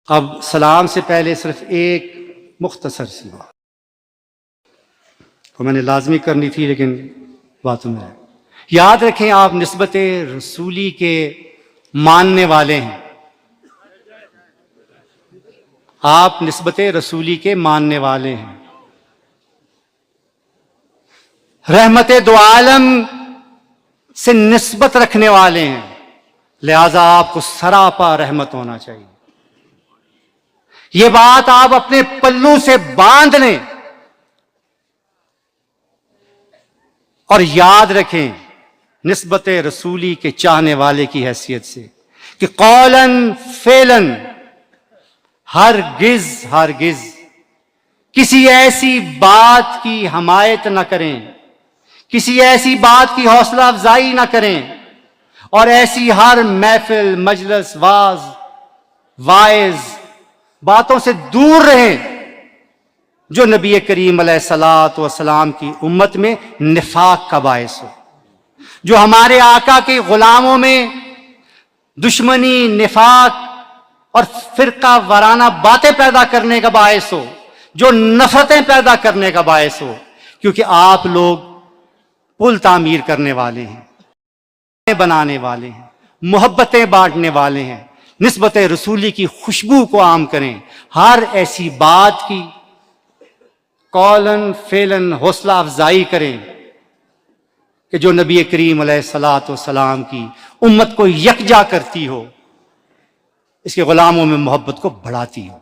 اب سلام سے پہلے صرف ایک مختصر سی بات کو میں نے لازمی کرنی تھی، لیکن باتوں میں یاد رکھیں، آپ نسبت رسولی کے ماننے والے ہیں، آپ نسبت رسولی کے ماننے والے ہیں، رحمت دو عالم سے نسبت رکھنے والے ہیں، لہذا آپ کو سراپا رحمت ہونا چاہیے۔ یہ بات آپ اپنے پلو سے باندھ لیں اور یاد رکھیں نسبت رسولی کے چاہنے والے کی حیثیت سے کہ قولاً فعلاً ہرگز کسی ایسی بات کی حمایت نہ کریں، کسی ایسی بات کی حوصلہ افزائی نہ کریں، اور ایسی ہر محفل، مجلس، واعظ باتوں سے دور رہیں جو نبی کریم علیہ الصلاۃ والسلام کی امت میں نفاق کا باعث ہو، جو ہمارے آقا کے غلاموں میں دشمنی، نفاق اور فرقہ وارانہ باتیں پیدا کرنے کا باعث ہو، جو نفرتیں پیدا کرنے کا باعث ہو، کیونکہ آپ لوگ پل تعمیر کرنے والے ہیں، بنانے والے ہیں، محبتیں بانٹنے والے ہیں، نسبت رسولی کی خوشبو کو عام کریں۔ ہر ایسی بات کی قولاً فعلاً حوصلہ افزائی کریں کہ جو نبی کریم علیہ الصلاۃ والسلام کی امت کو یکجا کرتی ہو، اس کے غلاموں میں محبت کو بڑھاتی ہو۔